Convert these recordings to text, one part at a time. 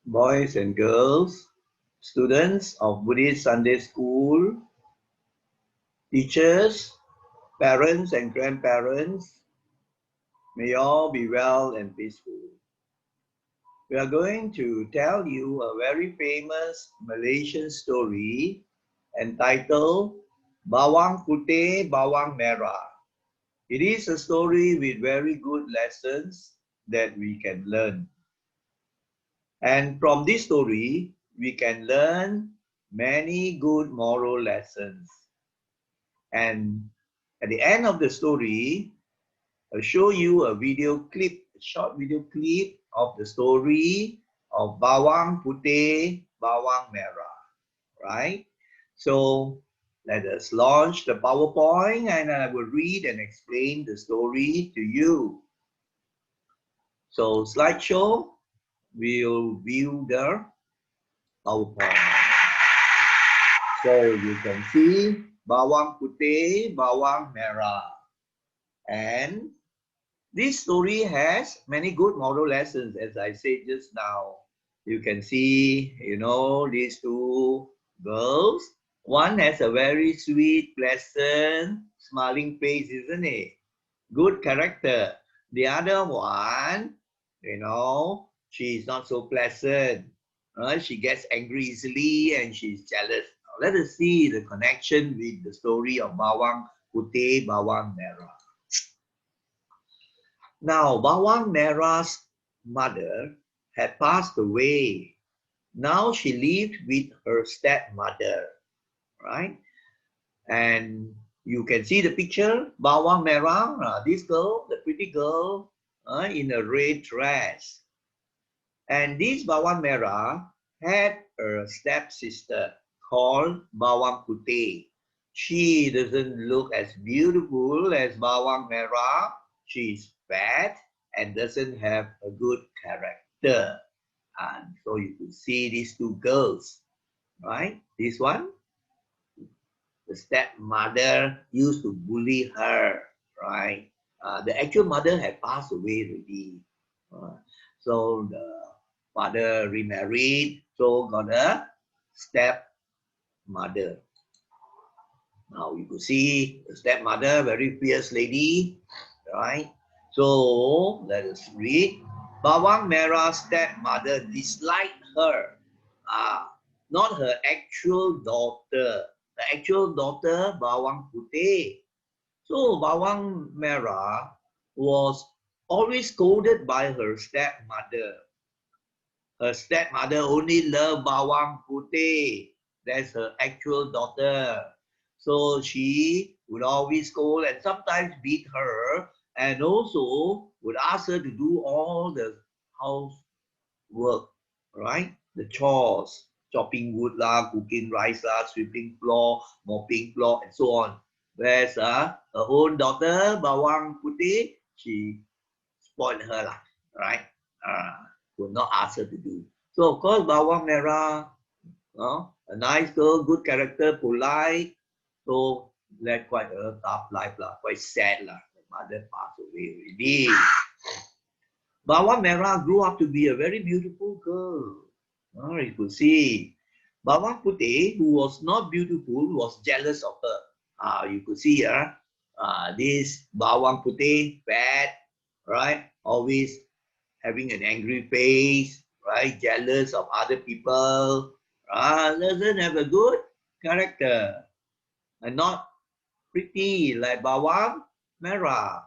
boys and girls, students of Buddhist Sunday School, teachers, parents and grandparents, may all be well and peaceful. We are going to tell you a very famous Malaysian story entitled Bawang Putih, Bawang Merah. It is a story with very good lessons that we can learn. And from this story, we can learn many good moral lessons. And at the end of the story, I'll show you a short video clip of the story of Bawang Putih, Bawang Merah, right? So let us launch the PowerPoint and I will read and explain the story to you. So slideshow, we'll view the PowerPoint. So you can see Bawang Putih, Bawang Merah. And this story has many good moral lessons, as I said just now. You can see, these two girls. One has a very sweet, pleasant, smiling face, isn't it? Good character. The other one, she's not so pleasant. She gets angry easily and she's jealous. Now, let us see the connection with the story of Bawang Putih, Bawang Merah. Now, Bawang Merah's mother had passed away. Now she lived with her stepmother, right? And you can see the picture, Bawang Merah, this girl, the pretty girl in a red dress. And this Bawang Merah had a stepsister called Bawang Putih. She doesn't look as beautiful as Bawang Merah. She's fat and doesn't have a good character. And so you could see these two girls, right? This one, the stepmother used to bully her, right? The actual mother had passed away already. So the father remarried, so got a stepmother. Now you could see the stepmother, very fierce lady, right? So let us read. Bawang Merah's stepmother disliked her, not her actual daughter. The actual daughter, Bawang Putih. So Bawang Merah was always scolded by her stepmother. Her stepmother only loved Bawang Putih. That's her actual daughter. So she would always scold and sometimes beat her and also would ask her to do all the housework, right? The chores, chopping wood lah, cooking rice lah, sweeping floor, mopping floor, and so on. Whereas her own daughter, Bawang Putih, she spoiled her lah, right? Would not ask her to do. So of course, Bawang Merah, a nice girl, good character, polite. So led quite a tough life lah, quite sad lah. The mother passed away already. Bawang Merah grew up to be a very beautiful girl. You could see. Bawang Putih, who was not beautiful, was jealous of her. You could see here, this Bawang Putih, fat, right? Always having an angry face, right? Jealous of other people. Doesn't have a good character. And not pretty like Bawang Merah.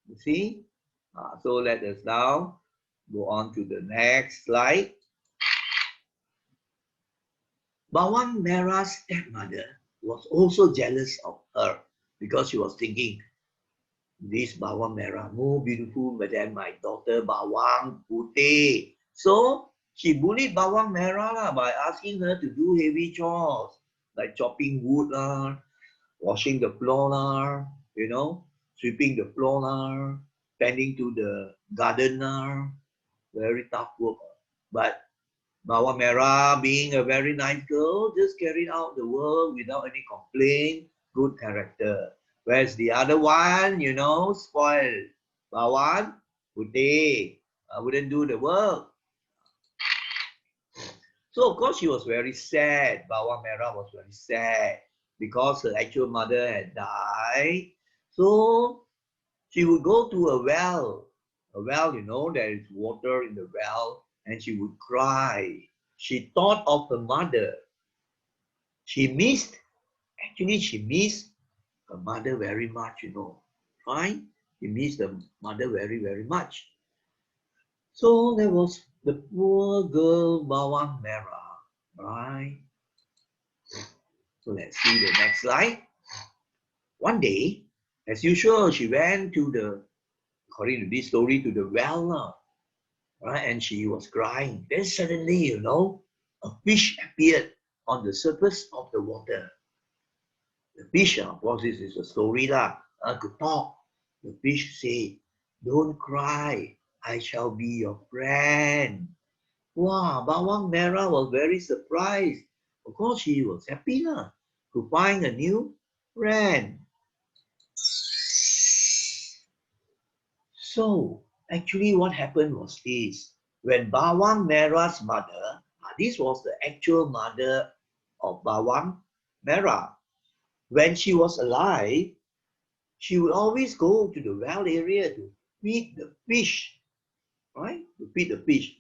You see? So let us now go on to the next slide. Bawang Merah's stepmother was also jealous of her because she was thinking, this Bawang Merah more beautiful than my daughter Bawang Putih. So she bullied Bawang Merah by asking her to do heavy chores like chopping wood, washing the floor, sweeping the floor, tending to the garden. Very tough work. But Bawang Merah, being a very nice girl, just carried out the work without any complaint, good character. Whereas the other one, spoiled. Bawang Putih wouldn't do the work. So of course she was very sad. Bawang Merah was very sad because her actual mother had died. So she would go to a well. A well, you know, there is water in the well, and she would cry. She thought of her mother. She missed, actually she missed her mother very much, you know. Right? She missed the mother very, very much. So there was the poor girl Bawang Merah, right? So let's see the next slide. One day, as usual, she went to the, according to this story, to the well, right? And she was crying. Then suddenly, you know, a fish appeared on the surface of the water. The fish, of course, this is a story lah, could talk. The fish said, "Don't cry, I shall be your friend." Wow, Bawang Merah was very surprised. Of course, she was happy lah, to find a new friend. So, actually what happened was this. When Bawang Merah's mother, this was the actual mother of Bawang Merah. When she was alive, she would always go to the well area to feed the fish, right? To feed the fish.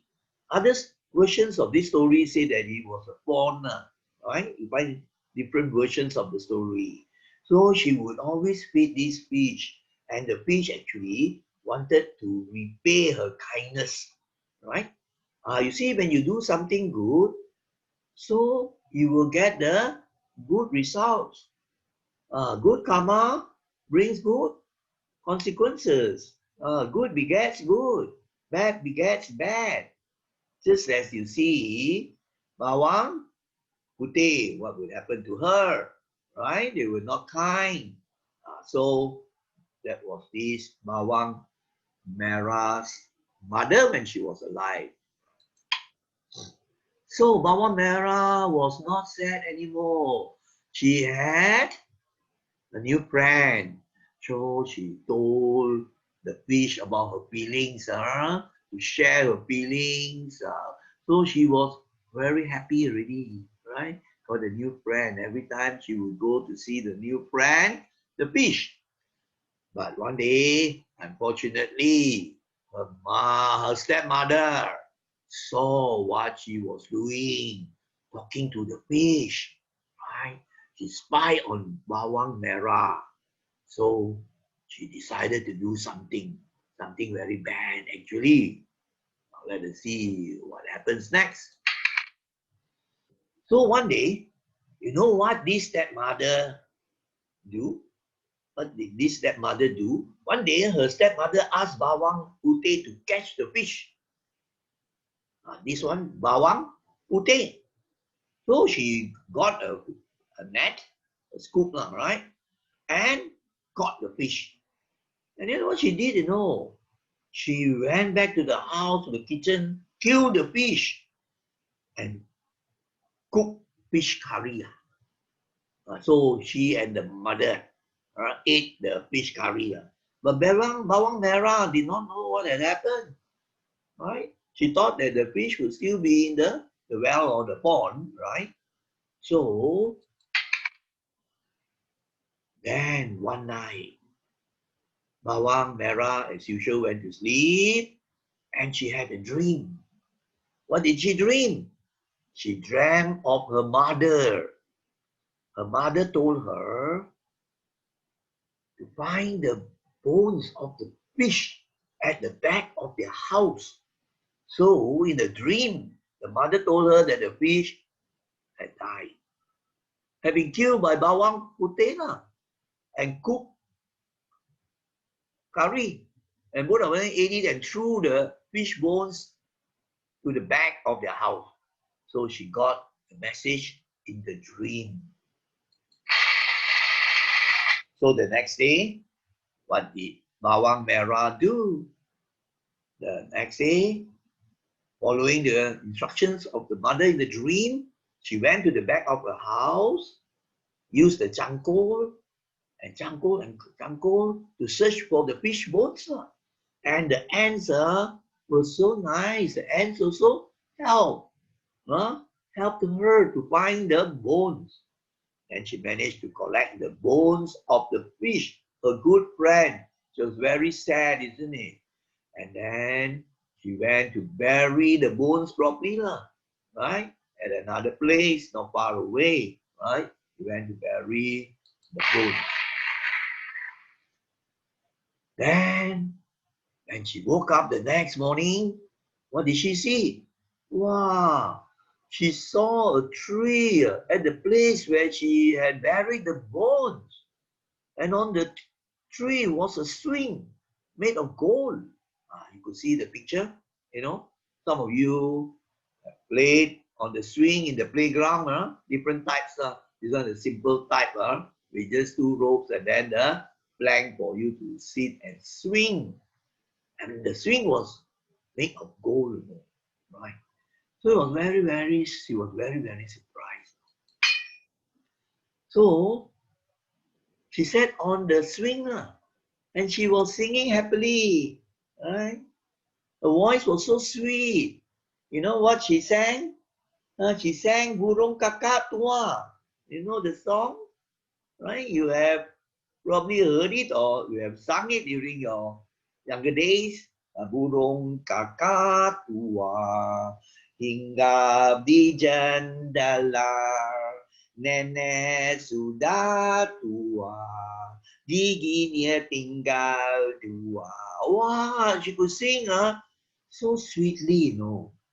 Other versions of this story say that he was a fauna, right? You find different versions of the story. So she would always feed these fish, and the fish actually wanted to repay her kindness, right? You see, when you do something good, so you will get the good results. Good karma brings good consequences. Good begets good, bad begets bad. Just as you see, Bawang, Putih, what would happen to her, right? They were not kind. So that was this Bawang Merah's mother when she was alive. So Bawang Merah was not sad anymore. She had a new friend. So she told the fish about her feelings, to share her feelings. So she was very happy already, right? For the new friend. Every time she would go to see the new friend, the fish. But one day, unfortunately, her stepmother saw what she was doing, talking to the fish, right? She spied on Bawang Merah. So she decided to do something very bad actually. Now let us see what happens next. So one day, you know what this stepmother do? What did this stepmother do? One day, her stepmother asked Bawang Putih to catch the fish. This one, Bawang Putih. So she got a net, a scoop, right? And caught the fish. And you know what she did, you know? She ran back to the house, to the kitchen, killed the fish, and cooked fish curry. So she and the mother ate the fish curry. But Bawang Merah did not know what had happened. Right? She thought that the fish would still be in the well or the pond, right? So then one night, Bawang Merah, as usual, went to sleep and she had a dream. What did she dream? She dreamt of her mother. Her mother told her to find the bones of the fish at the back of their house. So in the dream, the mother told her that the fish had died, had been killed by Bawang Putih and cooked curry. And both of them ate it and threw the fish bones to the back of their house. So she got the message in the dream. So the next day, what did Bawang Merah do? The next day, following the instructions of the mother in the dream, she went to the back of her house, used the charcoal to search for the fish bones. And the ants were so nice. The ants also helped helped her to find the bones. And she managed to collect the bones of the fish, her good friend. She was very sad, isn't it? And then she went to bury the bones properly, right? At another place, not far away, right? She went to bury the bones. Then, when she woke up the next morning, what did she see? Wow! She saw a tree at the place where she had buried the bones. And on the tree was a swing made of gold. You could see the picture, you know. Some of you have played on the swing in the playground, different types. This one is a simple type, with just two ropes and then the plank for you to sit and swing. And the swing was made of gold, right? So she was very, very surprised. So she sat on the swing, and she was singing happily, right? Her voice was so sweet. You know what she sang? She sang Burung Kakak Tua. You know the song, right? You have probably heard it or you have sung it during your younger days. Burung kakak tua hingga di jendela, nenek sudah tua, giginya tinggal dua. Wow, she could sing so sweetly,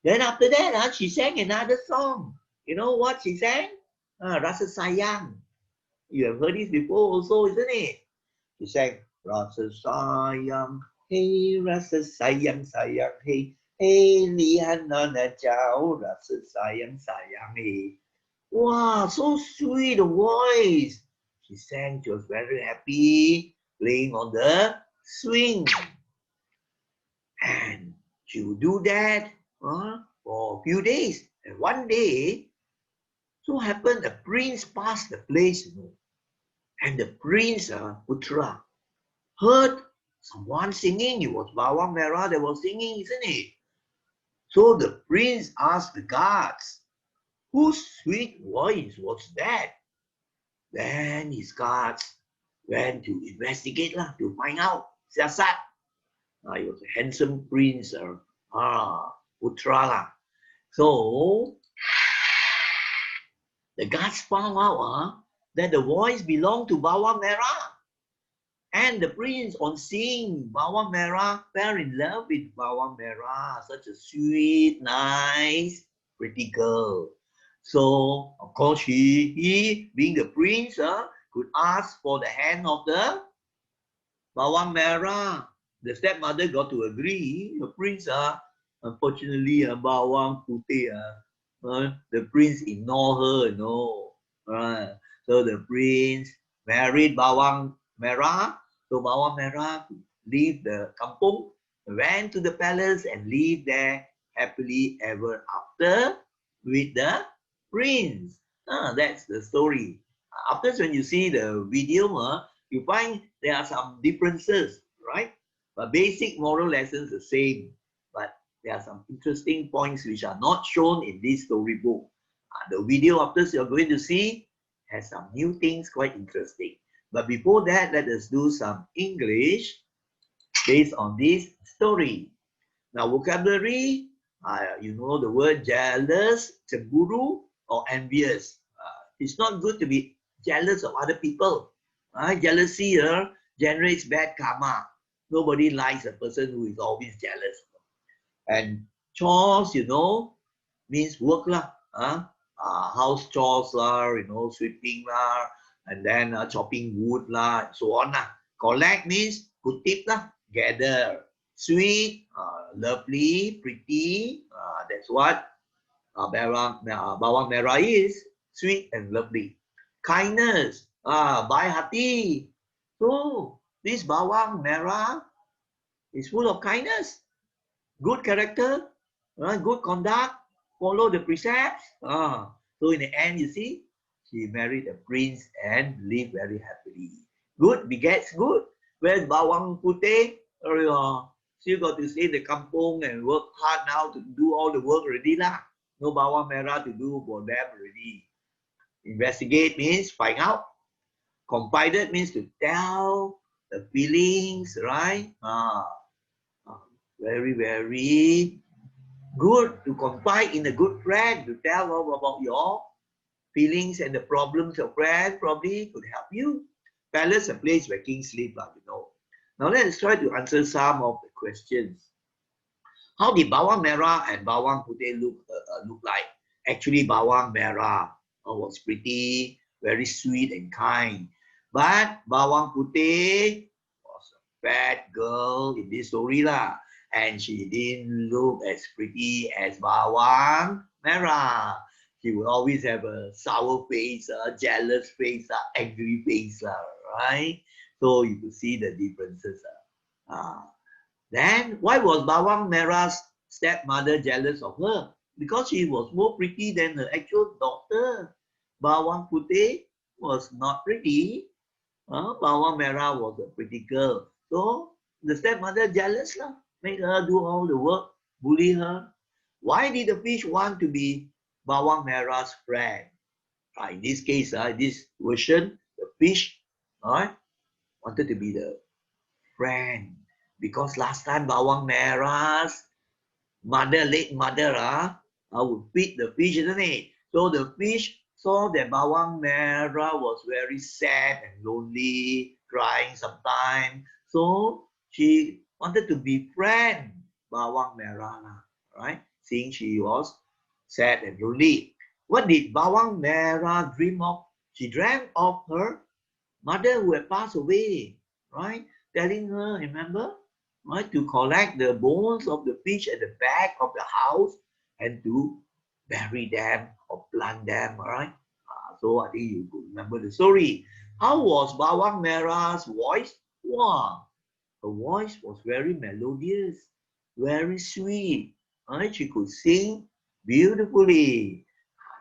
Then after that, she sang another song. You know what she sang? Rasa Sayang. You have heard this before also, isn't it? She sang, Rasa Sayang, hey, Rasa Sayang, Sayang, hey, hey, lihat nona jauh, Rasa Sayang, Sayang, hey. Wow, so sweet a voice. She sang, she was very happy, playing on the swing. And she would do that for a few days. And one day, so happened a prince passed the place, and the prince, Putra, heard someone singing. It was Bawang Merah that was singing, isn't it? So the prince asked the guards, whose sweet voice was that? Then his guards went to investigate to find out. Siasat. He was a handsome prince, Putra. So the guards found out that the voice belonged to Bawang Merah. And the prince, on seeing Bawang Merah, fell in love with Bawang Merah, such a sweet, nice, pretty girl. So, of course, he being the prince, could ask for the hand of the Bawang Merah. The stepmother got to agree. The prince, unfortunately, Bawang Putih, the prince ignored her, So the prince married Bawang Merah. So Bawang Merah leave the kampung, went to the palace and lived there happily ever after with the prince. That's the story. After when you see the video, you find there are some differences, right? But basic moral lessons the same. But there are some interesting points which are not shown in this storybook. The video after you're going to see has some new things quite interesting. But before that, let us do some English based on this story. Now, vocabulary, you know the word jealous, cemburu, or envious. It's not good to be jealous of other people. Jealousy generates bad karma. Nobody likes a person who is always jealous. And chores, means work house chores sweeping and then chopping wood and so on Collect means kutip gather. Sweet, lovely, pretty. That's what Bawang Merah is. Sweet and lovely. Kindness, baik hati. So this Bawang Merah is full of kindness, good character, good conduct, follow the precepts. So in the end, you see, she married a prince and lived very happily. Good begets good. Whereas Bawang Putih, still got to stay in the kampung and work hard now to do all the work already . No Bawang Merah to do for them already. Investigate means find out. Confided means to tell the feelings, right? Very, very good to confide in a good friend, to tell all about your feelings and the problems your friend probably could help you. Palace, a place where kings live, you know. Now let's try to answer some of the questions. How did Bawang Merah and Bawang Putih look like? Actually, Bawang Merah was pretty, very sweet and kind. But Bawang Putih was a fat girl in this story lah. And she didn't look as pretty as Bawang Merah. She would always have a sour face, a jealous face, angry face, right? So you could see the differences. Then why was Bawang Merah's stepmother jealous of her? Because she was more pretty than her actual daughter. Bawang Putih was not pretty. Bawang Merah was a pretty girl. So the stepmother jealous lah, made her do all the work, bully her. Why did the fish want to be Bawang Merah's friend? In this case, this version, the fish wanted to be the friend. Because last time Bawang Merah's mother, late mother, would feed the fish, isn't it? So the fish saw that Bawang Merah was very sad and lonely, crying sometimes. So she wanted to befriend Bawang Merah, right? Seeing she was sad and lonely. What did Bawang Merah dream of? She dreamt of her mother who had passed away, right? Telling her, remember, right, to collect the bones of the fish at the back of the house and to bury them or plant them, right? So I think you could remember the story. How was Bawang Merah's voice? Wow, her voice was very melodious, very sweet. Right? She could sing beautifully.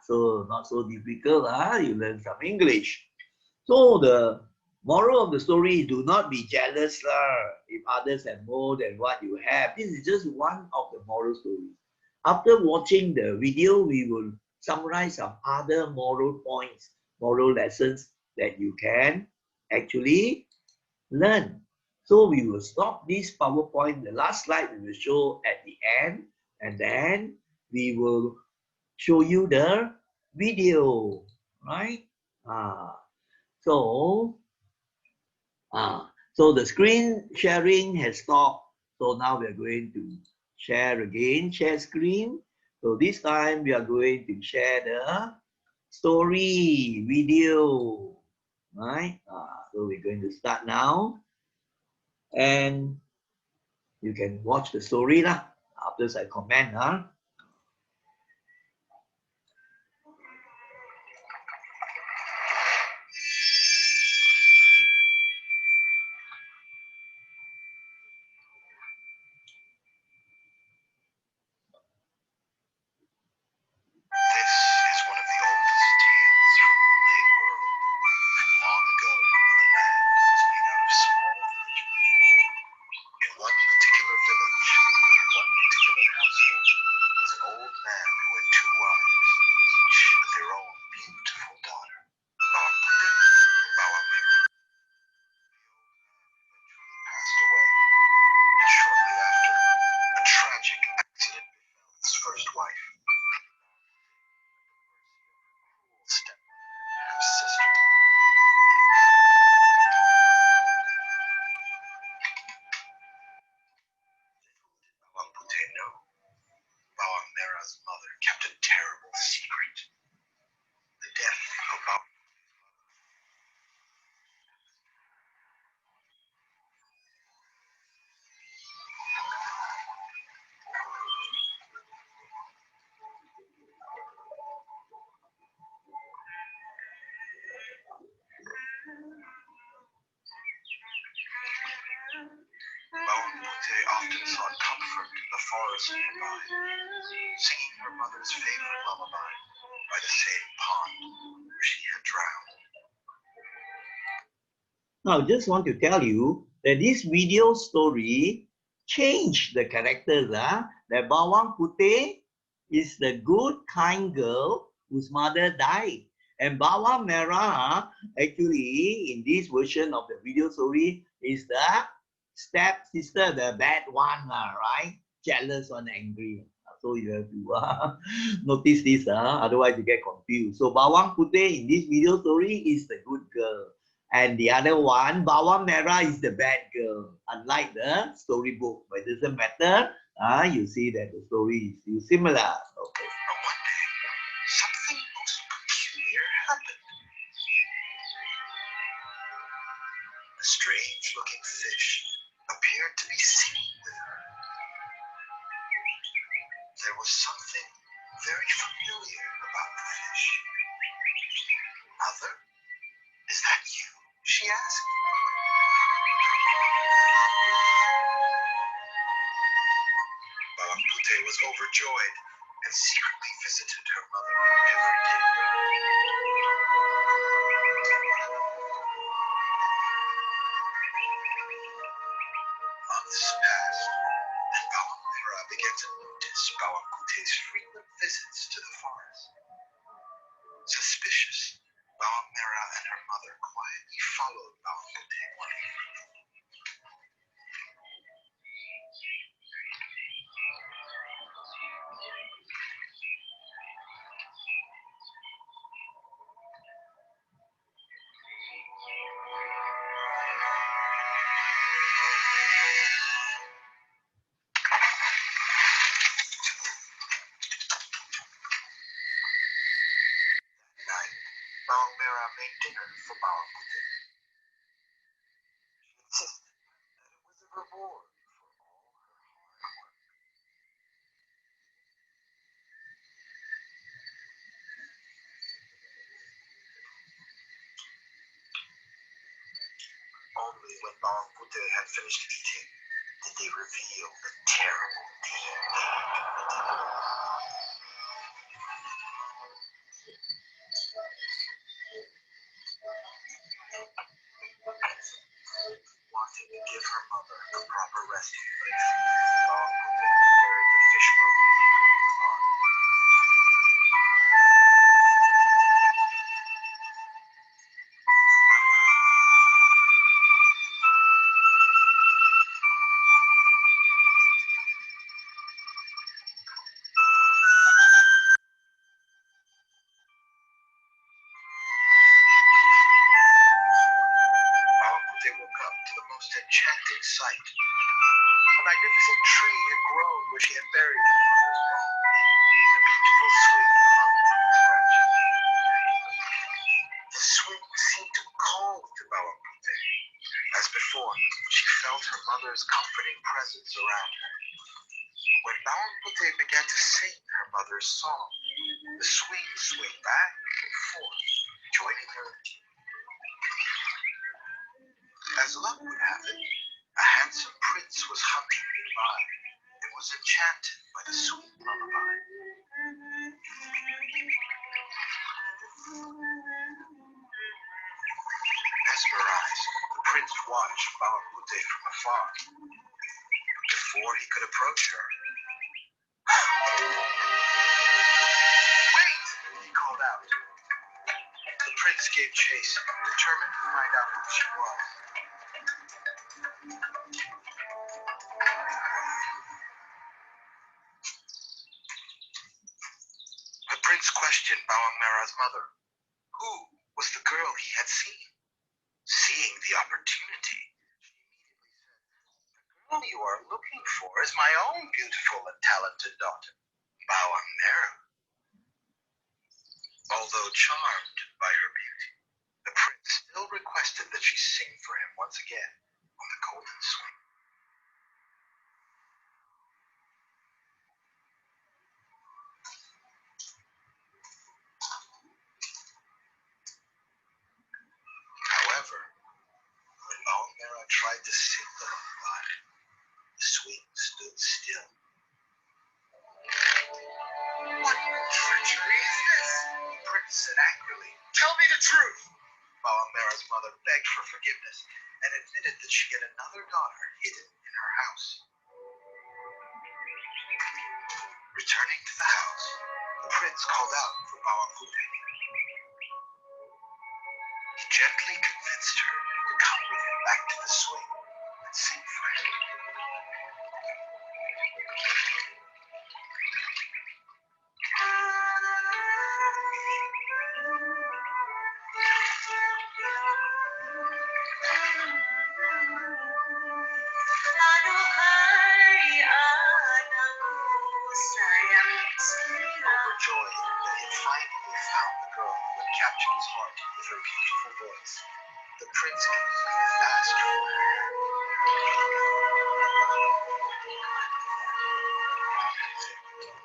So not so difficult, you learn some English. So the moral of the story, do not be jealous if others have more than what you have. This is just one of the moral stories. After watching the video, we will summarize some other moral points, moral lessons that you can actually learn. So we will stop this PowerPoint. The last slide we will show at the end, and then we will show you the video, right? So the screen sharing has stopped. So now we are going to share again, share screen. So this time we are going to share the story video, right? So we're going to start now. And you can watch the story lah. After I comment, Bawang Merah's mother kept a terrible secret. The death of Bawang. Bawang Putih often sought comfort in the forest nearby, singing her mother's favorite lullaby by the same pond where she had drowned. Now, I just want to tell you that this video story changed the characters. That Bawang Putih is the good, kind girl whose mother died. And Bawang Merah, actually, in this version of the video story, is the step sister, the bad one, right? Jealous and angry. So you have to notice this, otherwise you get confused. So Bawang Putih in this video story is the good girl. And the other one, Bawang Merah, is the bad girl. Unlike the storybook, but it doesn't matter. You see that the story is still similar. Okay. But one day, something most peculiar happened. A strange-looking fish appeared to be singing with her. There was something very familiar about the fish. Mother, is that you? She asked. Bawang Putih was overjoyed and secretly visited her mother every day. Months passed, and Bawang Merah began to notice Bawang Putih's frequent visits to the forest. Suspicious, Bawang Merah and her mother quietly followed Bawang Putih one evening. That night, Bawang Merah made dinner for Bawang Putih. She insisted that it was a reward for all her hard work. Only when Bawang Putih had finished eating did they reveal the terrible deed they had committed. Wanting to give her mother a proper resting place, Bawang Putih carried the fish bones to the pond. Bawang Putih woke up to the most enchanting sight. A magnificent tree had grown where she had buried her mother's bones. A beautiful swing hung from its branches. The swing seemed to call to Bawang Putih. As before, she felt her mother's comforting presence around her. When Bawang Putih began to sing her mother's song, the swing swayed back and forth, joining her. As luck would have it, a handsome prince was hunting nearby and was enchanted by the sweet lullaby. Mesmerized, the prince watched Bawang Putih from afar. Before he could approach her, "Wait!" he called out. The prince gave chase, determined to find out who she was. The prince questioned Bawang Merah's mother. Who was the girl he had seen? Seeing the opportunity, she immediately said, "The girl you are looking for is my own beautiful and talented daughter, Bawang Merah." Although charmed by her beauty, the prince still requested that she sing for him once again on the golden swing. However, when Bawang Merah tried to sing the lullaby, the swing stood still. "What treachery is this?" the prince said angrily. "Tell me the truth." Bawang Merah's mother begged for forgiveness and admitted that she had another daughter hidden in her house. Returning to the house, the prince called out for Bawang. He gently convinced her to come with him back to the swing and sing for him. Overjoyed that he had finally found the girl who had captured his heart with her beautiful voice, the prince continued fast for her.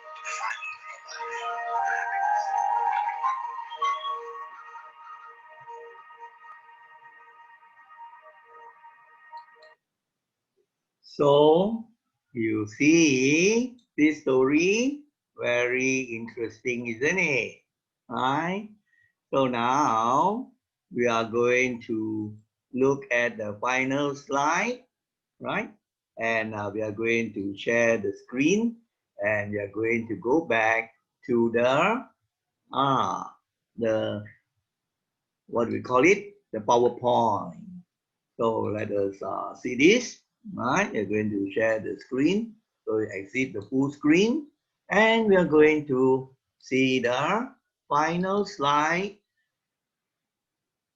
To finally live happiness. So you see this story, very interesting, isn't it? Right? So now we are going to look at the final slide, right? And we are going to share the screen, and we are going to go back to the what we call it, the PowerPoint. So let us see this, right? We're going to share the screen. So we exit the full screen, and we are going to see the final slide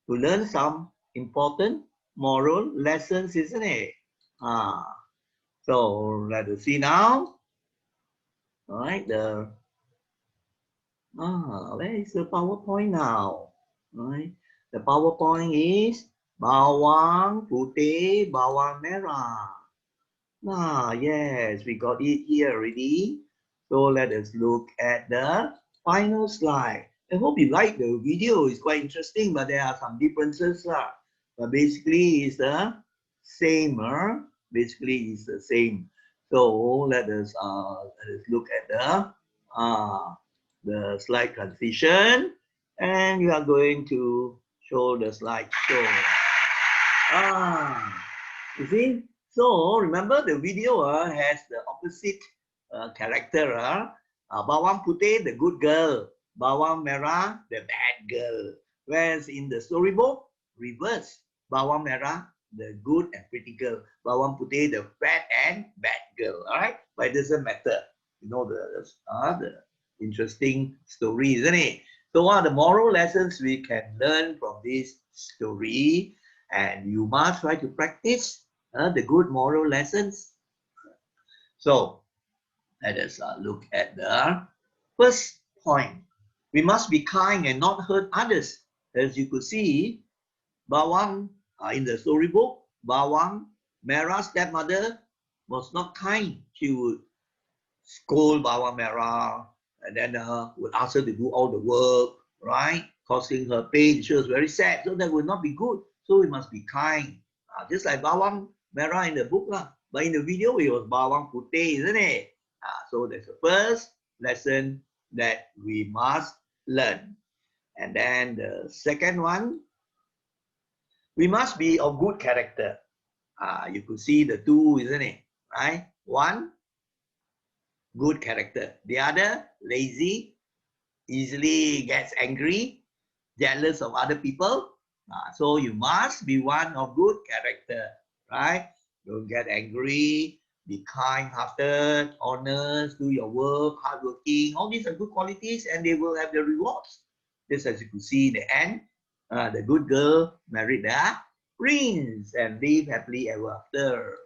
to learn some important moral lessons, isn't it? So let us see now. All right, where is the PowerPoint now? All right, the PowerPoint is Bawang Putih, Bawang Merah. Yes, we got it here already. So let us look at the final slide. I hope you like the video. It's quite interesting, but there are some differences. But basically, it's the same. Basically, it's the same. So let us look at the slide transition, and we are going to show the slide show. You see? So remember the video has the opposite character. Bawang Putih, the good girl. Bawang Merah, the bad girl. Whereas in the storybook, reverse. Bawang Merah, the good and pretty girl. Bawang Putih, the bad and bad girl. All right? But it doesn't matter. You know the interesting story, isn't it? So one of the moral lessons we can learn from this story, and you must try to practice the good moral lessons. So let us look at the first point. We must be kind and not hurt others. As you could see, Bawang in the storybook, Bawang, Merah's stepmother, was not kind. She would scold Bawang Merah, and then would ask her to do all the work, right? Causing her pain. She was very sad. So that would not be good. So we must be kind. Just like Bawang Merah in the book. But in the video, it was Bawang Putih, isn't it? So that's the first lesson that we must learn. And then the second one, we must be of good character. You could see the two, isn't it? Right? One, good character. The other, lazy, easily gets angry, jealous of other people. So you must be one of good character, right? Don't get angry, be kind-hearted, honest, do your work, hardworking. All these are good qualities, and they will have the rewards. Just as you can see in the end, the good girl married the prince and live happily ever after.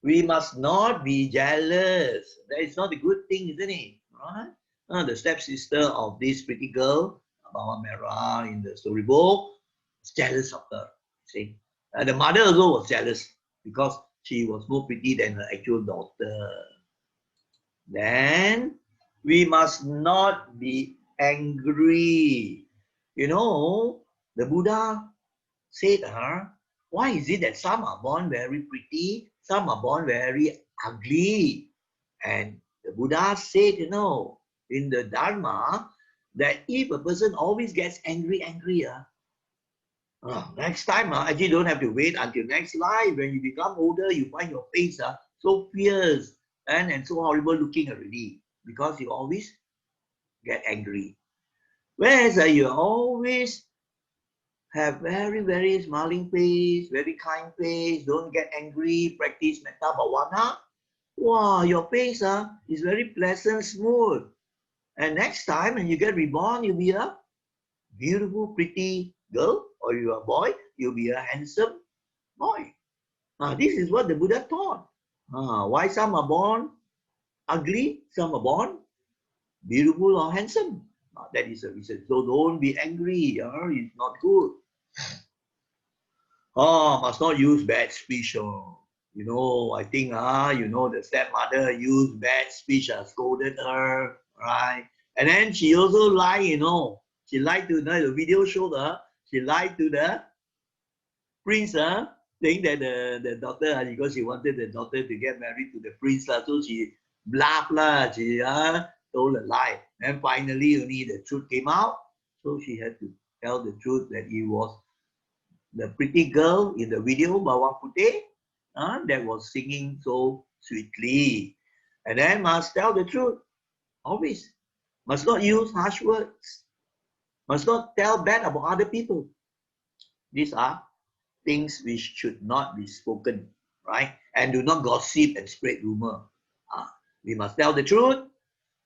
We must not be jealous. That is not a good thing, isn't it? Right? The stepsister of this pretty girl, Bawang Merah in the storybook, was jealous of her. See? The mother also was jealous because she was more pretty than her actual daughter. Then we must not be angry. You know, the Buddha said, why is it that some are born very pretty, some are born very ugly? And the Buddha said, in the Dharma, that if a person always gets angry, next time, actually don't have to wait until next life. When you become older, you find your face so fierce, and so horrible looking already because you always get angry. Whereas you always have very, very smiling face, very kind face, don't get angry, practice metta bhavana. Wow, your face is very pleasant, smooth. And next time when you get reborn, you'll be a beautiful, pretty girl, or you're a boy, you'll be a handsome boy. This is what the Buddha taught. Why some are born ugly, some are born beautiful or handsome. That is the reason. So don't be angry. It's not good. Must not use bad speech. I think, the stepmother used bad speech, scolded her, right? And then she also lied, She lied to the video showed her. She lied to the prince, saying that the daughter, because she wanted the daughter to get married to the prince, so she bluffed, she told a lie. And finally, only the truth came out. So she had to tell the truth that he was the pretty girl in the video, Bawang Putih, that was singing so sweetly. And then must tell the truth, always. Must not use harsh words. Must not tell bad about other people. These are things which should not be spoken, right? And do not gossip and spread rumor. We must tell the truth,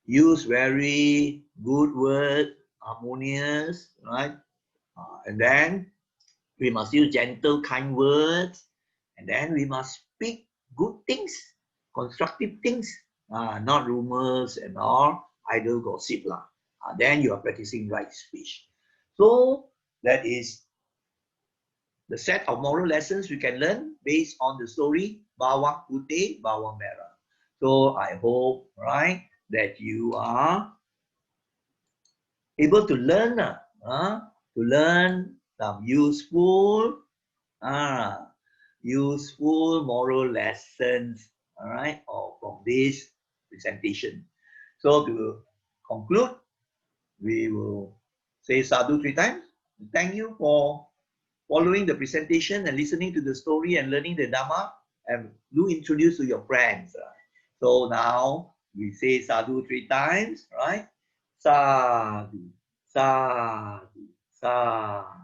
use very good words, harmonious, right? And then we must use gentle, kind words, and then we must speak good things, constructive things, not rumors and all, idle gossip. Then you are practicing right speech. So that is the set of moral lessons we can learn based on the story Bawang Putih, Bawang Merah. So I hope, right, that you are able to learn some useful moral lessons, all right, or from this presentation. So to conclude, we will say sadhu 3 times. Thank you for following the presentation and listening to the story and learning the Dhamma, and do introduce to your friends. So now we say sadhu 3 times, right? Sadhu, sadhu, sadhu.